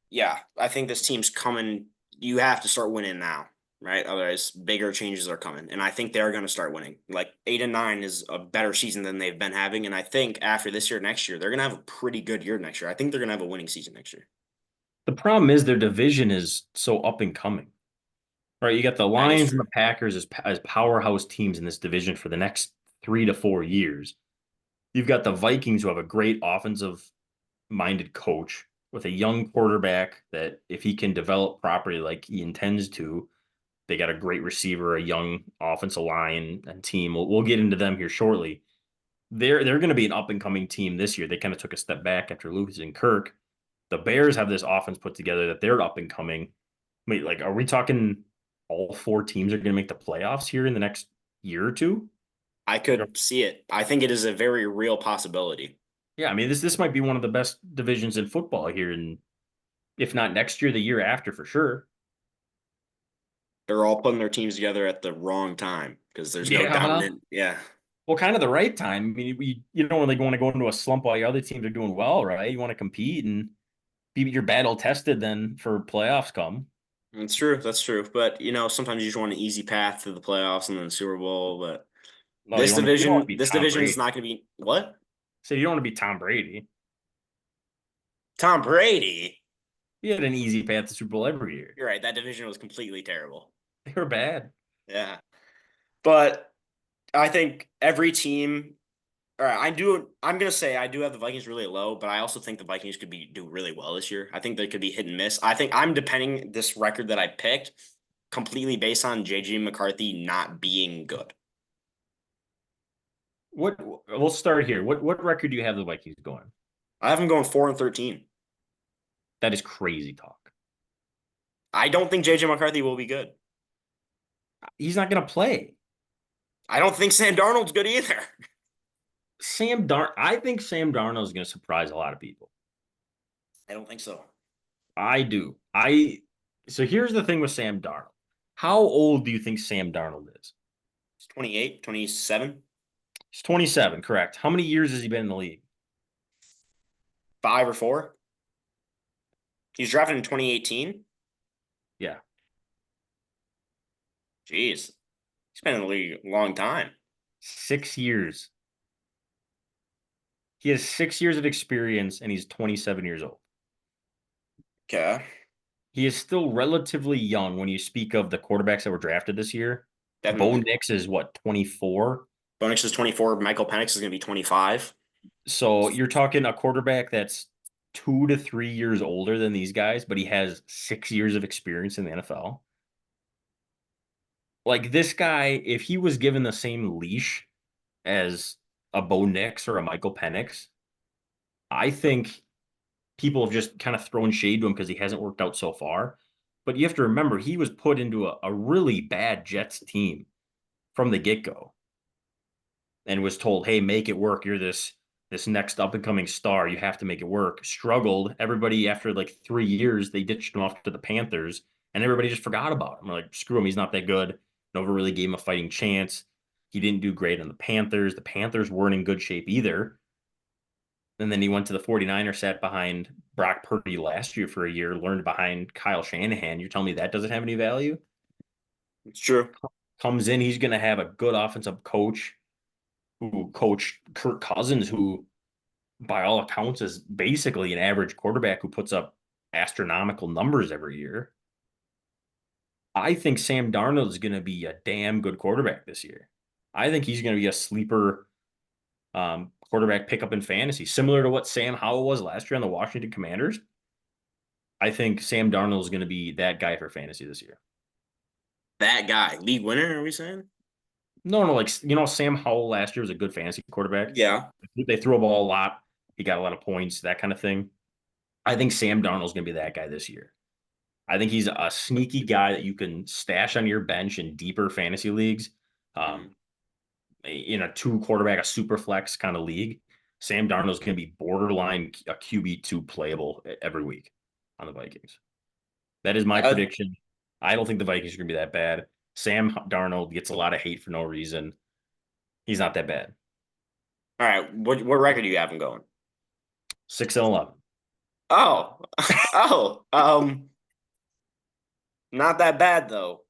B: yeah, I think this team's coming. You have to start winning now. right? Otherwise, bigger changes are coming, and I think they're going to start winning. Like 8-9 is a better season than they've been having, and I think after this year, next year, they're going to have a pretty good year next year. I think they're going to have a winning season next year.
A: The problem is their division is so up and coming. Right, you got the
B: That is
A: Lions and
B: true.
A: the Packers as powerhouse teams in this division for the next 3 to 4 years. You've got the Vikings who have a great offensive minded coach with a young quarterback that if he can develop properly like he intends to, they got a great receiver, a young offensive line and team. We'll get into them here shortly. They're going to be an up and coming team this year. They kind of took a step back after losing Kirk. The Bears have this offense put together that they're up and coming. Wait, like, are we talking all 4 teams are going to make the playoffs here in the next year or two?
B: I could see it. I think it is a very real possibility.
A: Yeah, I mean this might be one of the best divisions in football here, and if not next year, the year after for sure.
B: They're all putting their teams together at the wrong time because there's no
A: Yeah, well,
B: dominant. Yeah,
A: well, kind of the right time. I mean, you don't really want to go into a slump while your other teams are doing well, right? You want to compete and be your battle tested then for playoffs come.
B: it's true. That's true. But sometimes you just want an easy path to the playoffs and then the Super Bowl. But
A: No, you don't want to be
B: this
A: Tom
B: division is
A: Brady.
B: not going to be what?
A: So you don't want to be Tom Brady.
B: Tom Brady.
A: He had an easy path to Super Bowl every year.
B: You're right. That division was completely terrible.
A: They were bad.
B: Yeah. But I think every team. All right, I'm gonna say I do have the Vikings really low, but I also think the Vikings could do really well this year. I think they could be hit and miss. I think I'm depending this record that I picked completely based on JJ McCarthy not being good.
A: What we'll start here. What record do you have the Vikings going?
B: I have them going 4-13.
A: That is crazy talk.
B: I don't think JJ McCarthy will be good.
A: He's not going to play.
B: I don't think Sam Darnold's good either.
A: I think Sam Darnold is going to surprise a lot of people.
B: I don't think so.
A: I do. So here's the thing with Sam Darnold. How old do you think Sam Darnold is?
B: He's 28, 27,
A: He's 27, correct. How many years has he been in the league?
B: 5 or 4. He was drafted in 2018.
A: Yeah.
B: Jeez. He's been in the league a long time.
A: 6 years. He has 6 years of experience and he's 27 years old.
B: Okay.
A: He is still relatively young when you speak of the quarterbacks that were drafted this year.
B: Definitely.
A: Bo Nix is what, 24?
B: Bo Nix is 24. Michael Penix is going to be 25.
A: So you're talking a quarterback that's 2 to 3 years older than these guys, but he has 6 years of experience in the NFL. Like this guy, if he was given the same leash as a Bo Nix or a Michael Penix, I think people have just kind of thrown shade to him because he hasn't worked out so far. But you have to remember, he was put into a really bad Jets team from the get-go and was told, hey, make it work. You're this next up and coming star. You have to make it work. Struggled. Everybody, after like 3 years, they ditched him off to the Panthers and everybody just forgot about him. Like, screw him. He's not that good. Nobody really gave him a fighting chance. He didn't do great on the Panthers. The Panthers weren't in good shape either. And then he went to the 49ers, sat behind Brock Purdy last year for a year, learned behind Kyle Shanahan. You're telling me that doesn't have any value?
B: It's true.
A: Comes in, he's going to have a good offensive coach who coached Kirk Cousins, who, by all accounts, is basically an average quarterback who puts up astronomical numbers every year. I think Sam Darnold is going to be a damn good quarterback this year. I think he's going to be a sleeper quarterback pickup in fantasy, similar to what Sam Howell was last year on the Washington Commanders. I think Sam Darnold is going to be that guy for fantasy this year.
B: That guy, league winner, are we saying?
A: No, like Sam Howell last year was a good fantasy quarterback.
B: Yeah.
A: They threw a ball a lot. He got a lot of points, that kind of thing. I think Sam Darnold is going to be that guy this year. I think he's a sneaky guy that you can stash on your bench in deeper fantasy leagues. In a 2 quarterback, a super flex kind of league, Sam Darnold is going to be borderline a QB2 playable every week on the Vikings. That is my prediction. I don't think the Vikings are going to be that bad. Sam Darnold gets a lot of hate for no reason. He's not that bad.
B: All right. What record do you have him going?
A: 6-11.
B: Oh, not that bad though.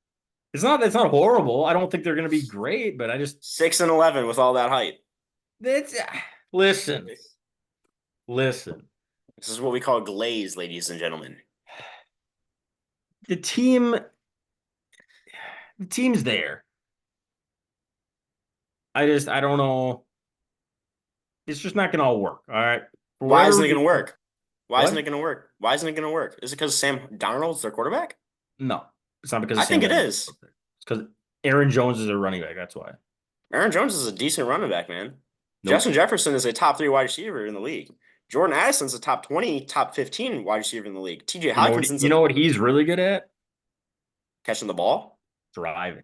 A: It's not horrible. I don't think they're going to be great, but I just
B: 6-11 with all that hype.
A: it's listen. Listen.
B: This is what we call glaze, ladies and gentlemen.
A: The team's there. I don't know. It's just not going to all work. All right.
B: Why isn't it going to work? Why isn't
A: What?
B: it going to work? Why isn't it going to work? Is it because Sam Darnold's their quarterback?
A: No, it's not because of
B: I think
A: Sam
B: it
A: Darnold.
B: is.
A: It's because Aaron Jones is a running back. That's why.
B: Aaron Jones is a decent running back, man.
A: Nope.
B: Justin Jefferson is a top 3 wide receiver in the league. Jordan Addison's a top 20, top 15 wide receiver in the league. TJ Hawkinson's
A: You know what he's really good at?
B: catching the ball.
A: Driving.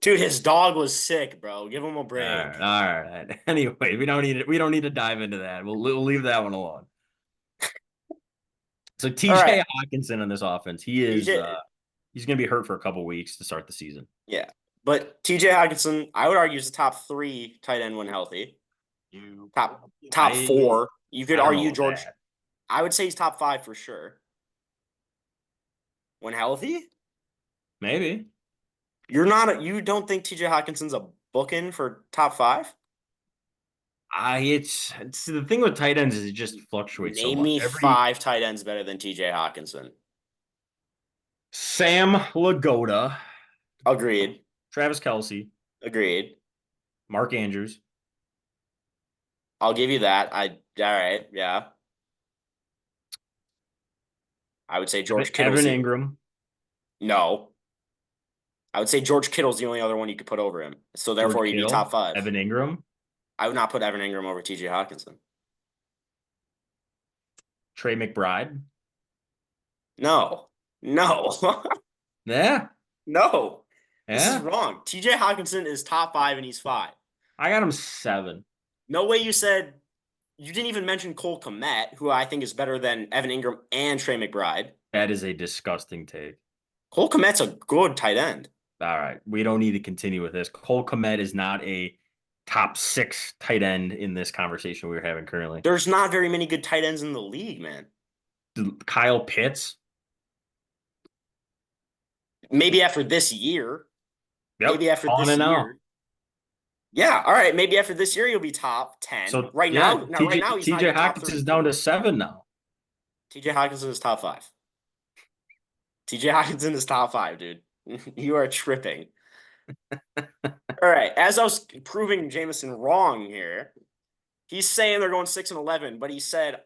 B: Dude, his dog was sick, bro. Give him a break.
A: All right. Anyway, we don't need to dive into that. We'll leave that one alone. So TJ Hawkinson in this offense, he's going to be hurt for a couple weeks to start the season.
B: Yeah. But TJ Hawkinson, I would argue, is the top 3 tight end when healthy. Top 4. You could argue George. That. I would say he's top 5 for sure. When healthy?
A: Maybe.
B: You don't think TJ Hawkinson's a booking for top 5?
A: It's the thing with tight ends is it just fluctuates so much.
B: Name me 5 tight ends better than TJ Hawkinson.
A: Sam Lagoda.
B: Agreed.
A: Travis Kelce.
B: Agreed.
A: Mark Andrews.
B: I'll give you that. All right, yeah. I would say George Kittle.
A: Evan Ingram.
B: No. I would say George Kittle's the only other one you could put over him. So therefore, he'd be top 5.
A: Evan Ingram.
B: I would not put Evan Ingram over TJ Hawkinson.
A: Trey McBride.
B: No.
A: Yeah.
B: No.
A: Yeah?
B: This is wrong. TJ Hawkinson is top 5 and he's 5.
A: I got him 7.
B: No way you said you didn't even mention Cole Kmet, who I think is better than Evan Ingram and Trey McBride.
A: That is a disgusting take.
B: Cole Kmet's a good tight end.
A: All right. We don't need to continue with this. Cole Kmet is not a top 6 tight end in this conversation we're having currently.
B: There's not very many good tight ends in the league, man.
A: Kyle Pitts.
B: Maybe after this year.
A: Yep.
B: Maybe after this year. Yeah, all right. Maybe after this year, he'll be top 10.
A: So
B: right now, he's
A: TJ Hawkinson is down to 7 now.
B: TJ Hawkinson is top 5. TJ Hawkinson is top 5, dude. You are tripping. All right. As I was proving Jameson wrong here, he's saying they're going 6-11, but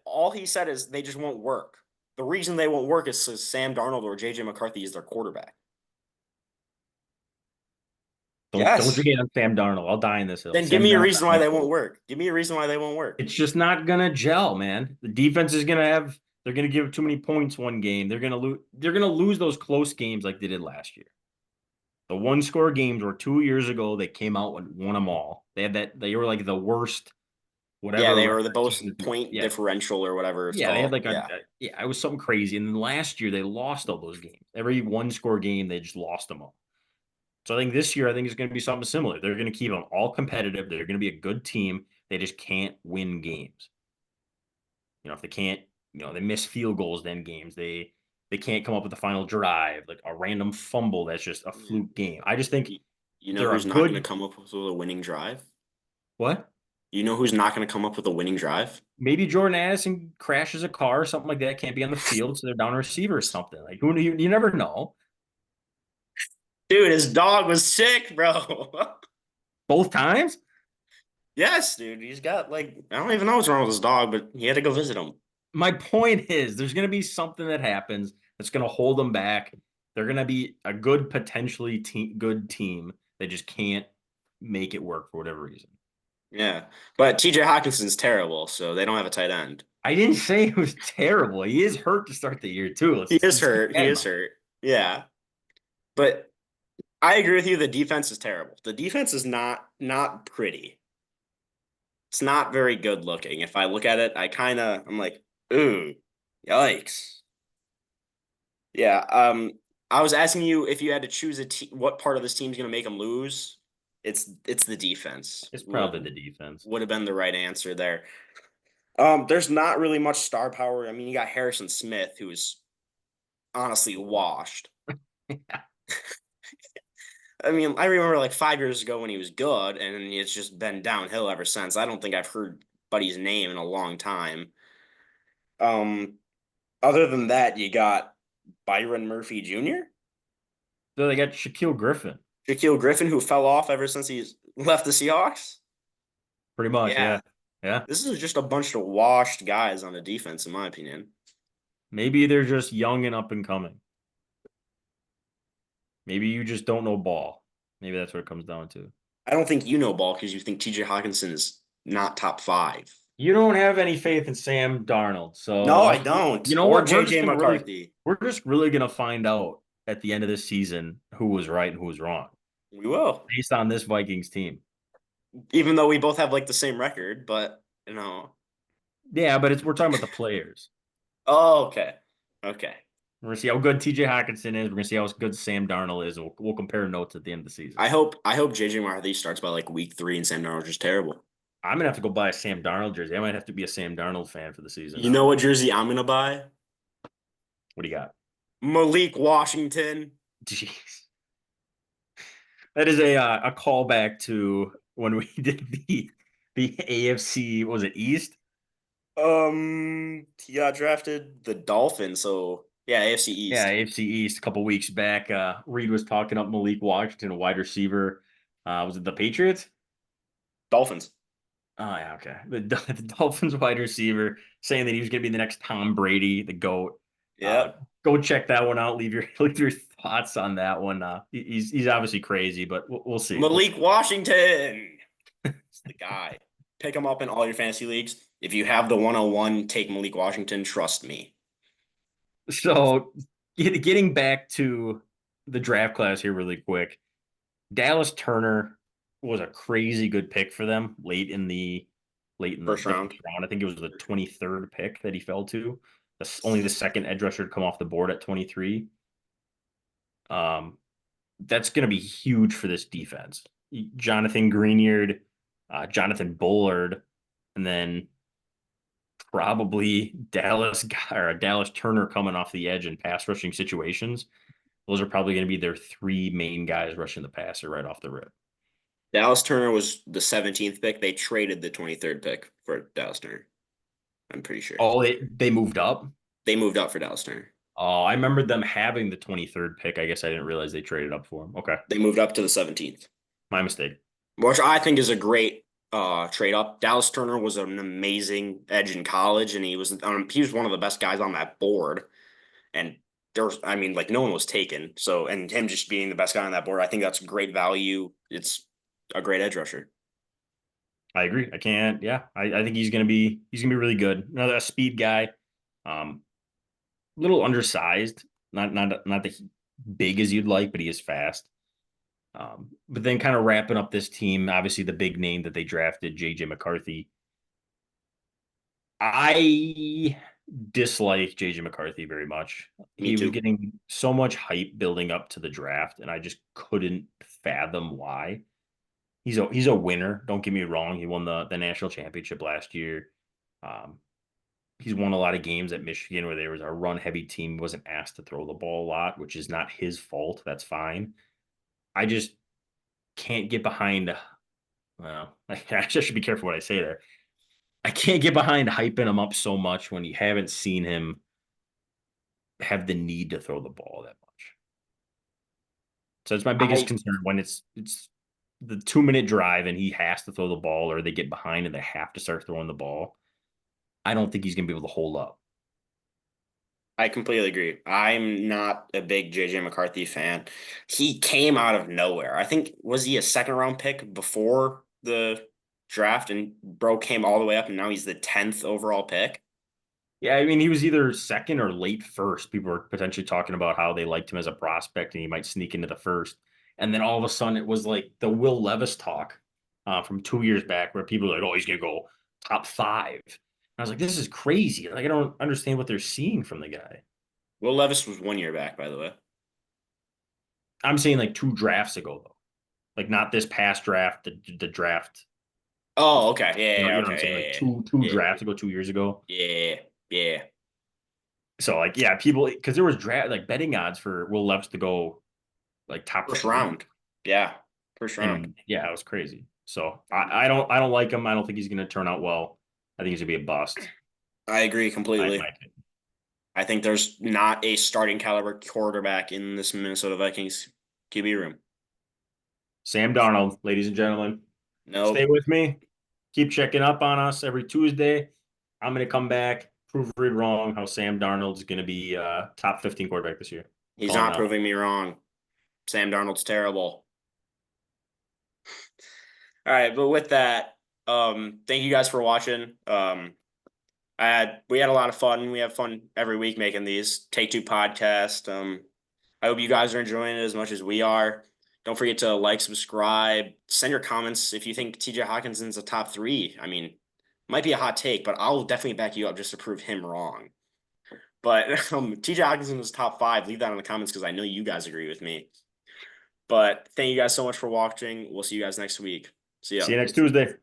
B: all he said is they just won't work. The reason they won't work is because Sam Darnold or JJ McCarthy is their quarterback.
A: Don't you hate on Sam Darnold. I'll die in this hill.
B: Then give me a reason why they won't work. Give me a reason why they won't work.
A: It's just not gonna gel, man. The defense is gonna they're gonna give too many points one game. They're gonna lose those close games like they did last year. The 1-score games were 2 years ago. They came out and won them all. They were like the worst. Whatever.
B: Yeah, they were the most point differential or whatever. It's called.
A: They had it was something crazy. And then last year they lost all those games. Every 1-score game they just lost them all. So I think this year, it's going to be something similar. They're going to keep them all competitive. They're going to be a good team. They just can't win games. If they can't, they miss field goals, then games. They can't come up with the final drive, like a random fumble that's just a fluke game. I just think
B: who's not going to come up with a winning drive?
A: What?
B: You know who's not going to come up with a winning drive?
A: Maybe Jordan Addison crashes a car or something like that. Can't be on the field, so they're down a receiver or something. Like you never know.
B: Dude, his dog was sick, bro.
A: Both times?
B: Yes, dude. He's got I don't even know what's wrong with his dog, but he had to go visit him.
A: My point is there's going to be something that happens that's going to hold them back. They're going to be a good, potentially good team. They just can't make it work for whatever reason.
B: Yeah, but TJ Hawkinson's terrible, so they don't have a tight end.
A: I didn't say it was terrible. He is hurt to start the year, too.
B: He is hurt. Yeah. But I agree with you. The defense is terrible. The defense is not pretty. It's not very good looking. If I look at it, I'm like, ooh, yikes. Yeah. I was asking you if you had to choose what part of this team's going to make them lose. It's the defense.
A: It's probably the defense.
B: Would have been the right answer there. There's not really much star power. I mean, you got Harrison Smith, who's honestly washed. I mean, I remember like 5 years ago when he was good, and it's just been downhill ever since. I don't think I've heard Buddy's name in a long time. Um, Other than that, you got Byron Murphy Jr.,
A: So they got Shaquille Griffin,
B: Shaquille Griffin, who fell off ever since he's left the Seahawks.
A: pretty much.
B: Yeah,
A: Yeah. Yeah.
B: this is just a bunch of washed guys on the defense, in my opinion.
A: Maybe they're just young and up and coming. Maybe you just don't know ball. Maybe that's what it comes down to.
B: I don't think you know ball because you think TJ Hawkinson is not top five.
A: You don't have any faith in Sam Darnold.
B: No,
A: So
B: I don't.
A: you know
B: Or
A: what?
B: JJ McCarthy.
A: We're just really gonna find out at the end of this season who was right and who was wrong
B: We will.
A: based on this Vikings team.
B: Even though we both have like the same record, but you know.
A: Yeah, but we're talking about the players.
B: Oh, okay. Okay.
A: We're gonna see how good TJ Hawkinson is. We're gonna see how good Sam Darnold is. And we'll compare notes at the end of the season.
B: I hope JJ McCarthy starts by like week 3 and Sam Darnold's just terrible.
A: I'm gonna have to go buy a Sam Darnold jersey. I might have to be a Sam Darnold fan for the season.
B: You know what jersey I'm gonna buy?
A: What do you got?
B: Malik Washington.
A: Jeez. That is a callback to when we did the AFC. What was it East?
B: He got drafted the Dolphins, so yeah, AFC East.
A: Yeah, AFC East a couple weeks back. Reed was talking up Malik Washington, a wide receiver. Was it the Patriots?
B: Dolphins.
A: Oh yeah, okay. The Dolphins wide receiver saying that he was going to be the next Tom Brady, the GOAT.
B: Yeah.
A: Go check that one out. Leave your thoughts on that one. He's obviously crazy, but we'll see.
B: Malik Washington. It's the guy. Pick him up in all your fantasy leagues. If you have the 101, take Malik Washington. Trust me.
A: So getting back to the draft class here really quick. Dallas Turner was a crazy good pick for them late in the
B: First round.
A: first round. I think it was the 23rd pick that he fell to. That's only the second edge rusher to come off the board at 23. That's going to be huge for this defense. Jonathan Greenyard, Jonathan Bullard, and then probably Dallas Turner coming off the edge in pass rushing situations. Those are probably going to be their 3 main guys rushing the passer right off the rip.
B: Dallas Turner was the 17th pick. They traded the 23rd pick for Dallas Turner. I'm pretty sure.
A: Oh, they moved up?
B: They moved up for Dallas Turner.
A: Oh, I remember them having the 23rd pick. I guess I didn't realize they traded up for him. Okay.
B: They moved up to the 17th.
A: My mistake.
B: Which I think is a great trade up. Dallas Turner was an amazing edge in college, and he was one of the best guys on that board. And no one was taken. So, and him just being the best guy on that board, I think that's great value. It's a great edge rusher.
A: I agree. I think he's gonna be really good. Another a speed guy. Little undersized, not that big as you'd like, but he is fast. But then kind of wrapping up this team, obviously the big name that they drafted, JJ McCarthy. I dislike JJ McCarthy very much.
B: Me
A: He
B: too.
A: was getting so much hype building up to the draft, and I just couldn't fathom why. He's a winner. Don't get me wrong. He won the national championship last year. He's won a lot of games at Michigan where there was a run heavy team. He wasn't asked to throw the ball a lot, which is not his fault. That's fine. I just can't get behind. Well, I should be careful what I say there. I can't get behind hyping him up so much when you haven't seen him have the need to throw the ball that much. So it's my biggest concern when it's the 2-minute drive and he has to throw the ball or they get behind and they have to start throwing the ball. I don't think he's going to be able to hold up.
B: I completely agree. I'm not a big JJ McCarthy fan. He came out of nowhere. I think, was he a 2nd-round pick before the draft, and bro came all the way up and now he's the 10th overall pick?
A: Yeah, I mean, he was either second or late first. People were potentially talking about how they liked him as a prospect and he might sneak into the first. And then all of a sudden it was like the Will Levis talk from 2 years back where people were like, oh, he's going to go top 5. I was like, this is crazy. Like, I don't understand what they're seeing from the guy.
B: Will Levis was 1 year back, by the way.
A: I'm saying like 2 drafts ago, though. Like, not this past draft, the draft.
B: Oh, okay. Yeah,
A: You know
B: okay.
A: what I'm saying? Like two drafts ago, 2 years ago.
B: Yeah.
A: So like, yeah, people because there was draft like betting odds for Will Levis to go like top
B: First
A: 3.
B: round. Yeah. First round.
A: And yeah, it was crazy. So I don't like him. I don't think he's gonna turn out well. I think he's gonna be a bust.
B: I agree completely.
A: My opinion.
B: I think there's not a starting caliber quarterback in this Minnesota Vikings QB room.
A: Sam Darnold, ladies and gentlemen. Stay
B: Nope.
A: with me. Keep checking up on us every Tuesday. I'm gonna come back, prove it wrong how Sam Darnold's gonna be top 15 quarterback this year.
B: He's
A: Calling it
B: not
A: out.
B: proving me wrong. Sam Darnold's terrible. All right, but with that, thank you guys for watching. We had a lot of fun. We have fun every week making these Take Two podcast. I hope you guys are enjoying it as much as we are. Don't forget to like, subscribe, send your comments if you think TJ Hawkinson's a top 3. I mean, might be a hot take, but I'll definitely back you up just to prove him wrong. But TJ Hawkinson is top 5. Leave that in the comments because I know you guys agree with me. But thank you guys so much for watching. We'll see you guys next week. See ya.
A: See you next Tuesday.